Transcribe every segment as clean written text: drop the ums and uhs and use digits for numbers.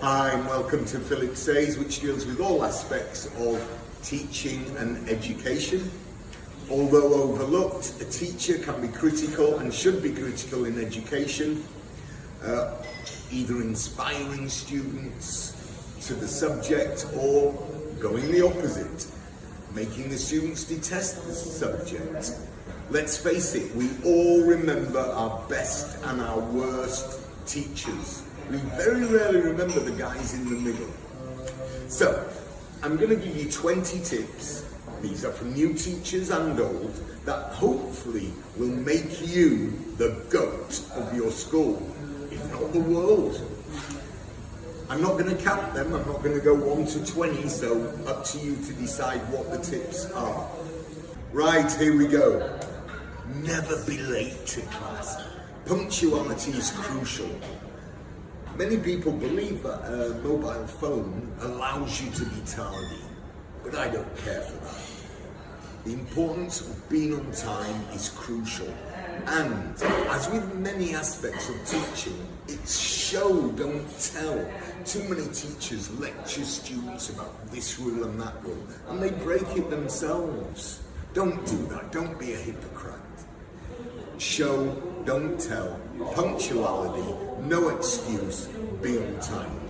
Hi and welcome to Philip Says, which deals with all aspects of teaching and education. Although overlooked, a teacher can be critical and should be critical in education, either inspiring students to the subject or going the opposite, making the students detest the subject. Let's face it, we all remember our best and our worst teachers. We very rarely remember the guys in the middle. So, I'm going to give you 20 tips, these are for new teachers and old, that hopefully will make you the GOAT of your school, if not the world. I'm not going to count them, I'm not going to go 1 to 20, so up to you to decide what the tips are. Right, here we go. Never be late to class. Punctuality is crucial. Many people believe that a mobile phone allows you to be tardy, but I don't care for that. The importance of being on time is crucial. And as with many aspects of teaching, it's show, don't tell. Too many teachers lecture students about this rule and that rule, and they break it themselves. Don't do that, don't be a hypocrite. Show, don't tell, punctuality, no excuse, be on time.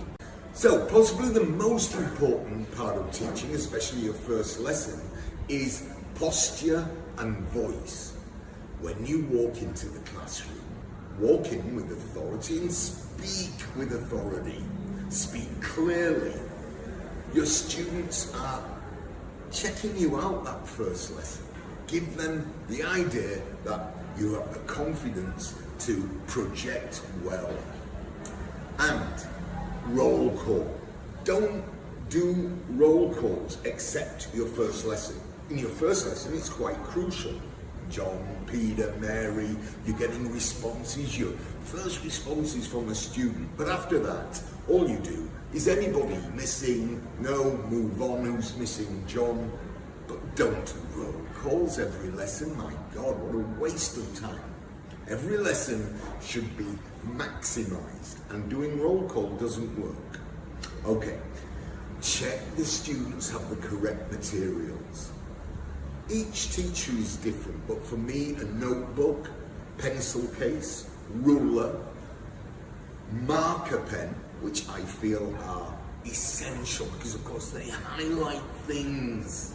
So, possibly the most important part of teaching, especially your first lesson, is posture and voice. When you walk into the classroom, walk in with authority and speak with authority. Speak clearly. Your students are checking you out that first lesson. Give them the idea that you have the confidence to project well. And roll call. Don't do roll calls except your first lesson. In your first lesson, it's quite crucial. John, Peter, Mary, you're getting responses, your first response is from a student. But after that, all you do is anybody missing, no, move on, who's missing, John. But don't roll calls every lesson, my God, what a waste of time. Every lesson should be maximized, and doing roll call doesn't work. Okay, check the students have the correct materials. Each teacher is different, but for me, a notebook, pencil case, ruler, marker pen, which I feel are essential because of course they highlight things.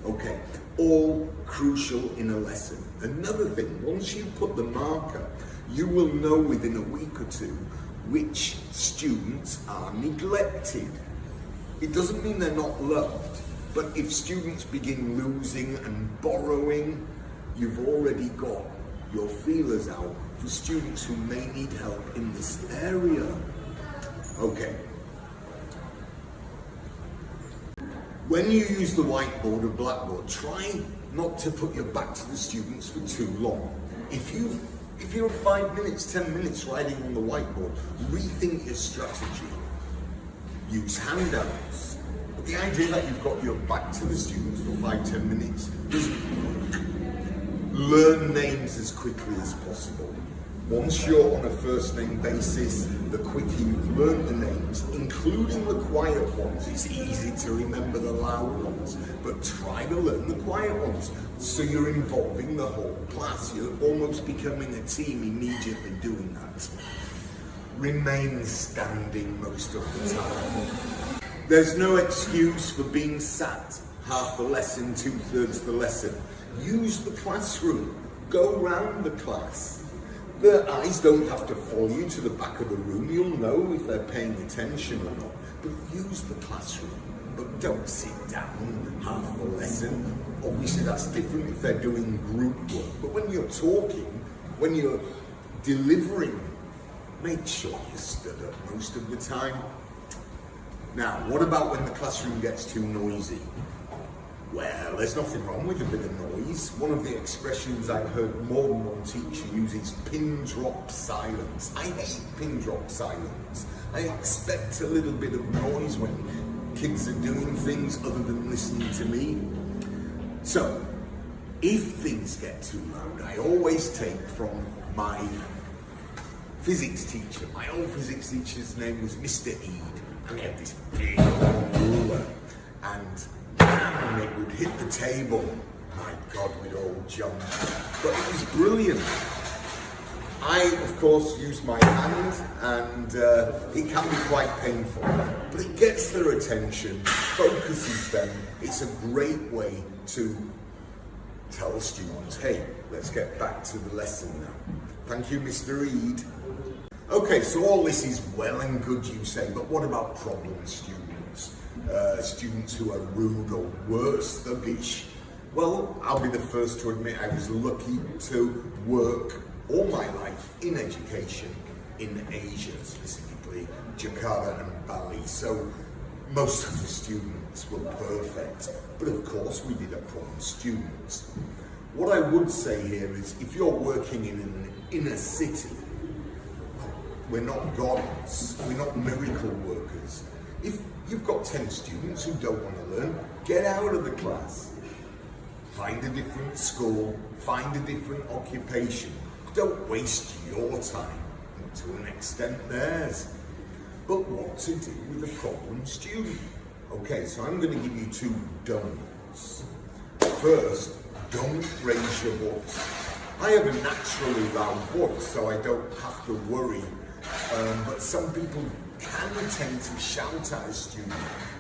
Okay, all crucial in a lesson. Another thing, once you put the marker, you will know within a week or two which students are neglected. It doesn't mean they're not loved, but if students begin losing and borrowing, you've already got your feelers out for students who may need help in this area. Okay. When you use the whiteboard or blackboard, try not to put your back to the students for too long. If you're 5 minutes, 10 minutes writing on the whiteboard, rethink your strategy. Use handouts. But the idea that you've got your back to the students for 5-10 minutes doesn't work. Learn names as quickly as possible. Once you're on a first name basis, the quicker you've learned the names, including the quiet ones. It's easy to remember the loud ones, but try to learn the quiet ones. So you're involving the whole class. You're almost becoming a team immediately doing that. Remain standing most of the time. There's no excuse for being sat half the lesson, 2/3 the lesson. Use the classroom. Go round the class. The eyes don't have to follow you to the back of the room. You'll know if they're paying attention or not. But use the classroom. But don't sit down half the lesson. Obviously that's different if they're doing group work. But when you're talking, when you're delivering, make sure you stood up most of the time. Now, what about when the classroom gets too noisy? Well, there's nothing wrong with a bit of noise. One of the expressions I've heard more than one teacher use is pin drop silence. I hate pin drop silence. I expect a little bit of noise when kids are doing things other than listening to me. So, if things get too loud, I always take from my physics teacher. My old physics teacher's name was Mr. Eade. and he had this big old ruler, and bam, it would hit the table. My God, we'd all jump. But it was brilliant. I, of course, use my hand, and it can be quite painful, but it gets their attention, focuses them. It's a great way to tell students, hey, let's get back to the lesson now. Thank you, Mr. Reed. Okay, so all this is well and good, you say, but what about problem students? Students who are rude or worse, thuggish. Well, I'll be the first to admit I was lucky to work all my life in education in Asia, specifically Jakarta and Bali. So most of the students were perfect, but of course we did have problem students. What I would say here is, if you're working in an inner city, we're not gods, we're not miracle workers. If you've got 10 students who don't want to learn, get out of the class. Find a different school, find a different occupation. Don't waste your time, and to an extent theirs. But what to do with a problem student? Okay, so I'm going to give you 2 don'ts. First, don't raise your voice. I have a naturally loud voice, so I don't have to worry. But some people can tend to shout at a student,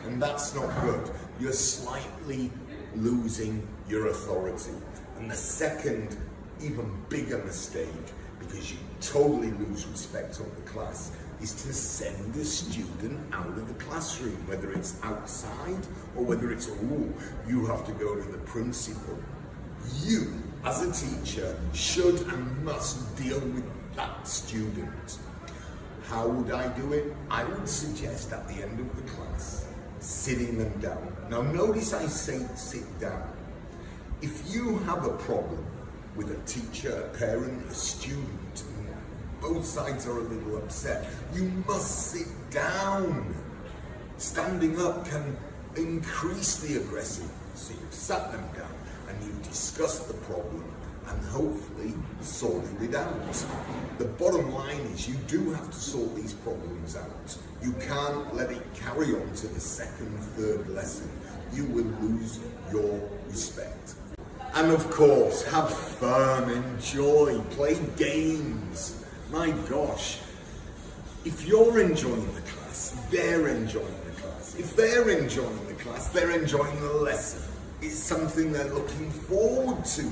and that's not good. You're slightly losing your authority. And the second, even bigger mistake, because you totally lose respect of the class, is to send the student out of the classroom, whether it's outside or whether it's, oh, you have to go to the principal. You, as a teacher, should and must deal with that student. How would I do it? I would suggest at the end of the class, sitting them down. Now notice I say sit down. If you have a problem with a teacher, a parent, a student, and both sides are a little upset, you must sit down. Standing up can increase the aggressiveness. So you've sat them down and you've discussed the problem and hopefully sorted it out. The bottom line is you do have to sort these problems out. You can't let it carry on to the second, third lesson. You will lose your respect. And of course, have fun, enjoy, play games. My gosh, if you're enjoying the class, they're enjoying the class. If they're enjoying the class, they're enjoying the lesson. It's something they're looking forward to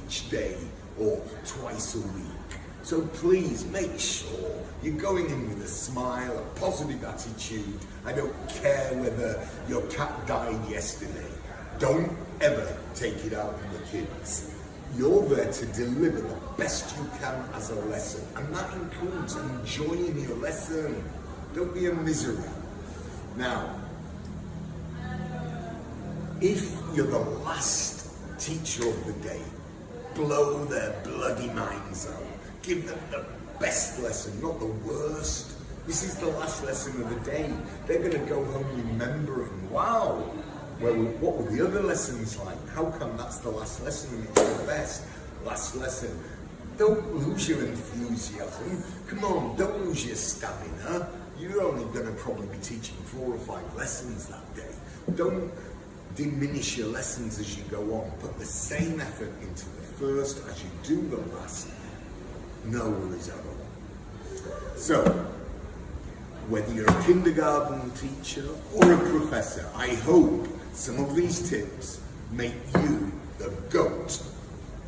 each day or twice a week. So please make sure you're going in with a smile, a positive attitude. I don't care whether your cat died yesterday. Don't ever take it out on the kids. You're there to deliver the best you can as a lesson, and that includes enjoying your lesson. Don't be a misery. Now, if you're the last teacher of the day, blow their bloody minds out. Give them the best lesson, not the worst. This is the last lesson of the day. They're going to go home remembering, wow, well, what were the other lessons like? How come that's the last lesson and it's the best last lesson? Don't lose your enthusiasm. Come on, don't lose your stamina. You're only going to probably be teaching 4 or 5 lessons that day. Don't diminish your lessons as you go on. Put the same effort into the first as you do the last. No worries at all. So, whether you're a kindergarten teacher or a professor, I hope some of these tips make you the GOAT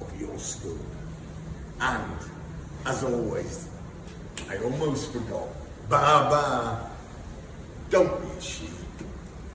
of your school. And, as always, I almost forgot, Baba, don't be a sheep.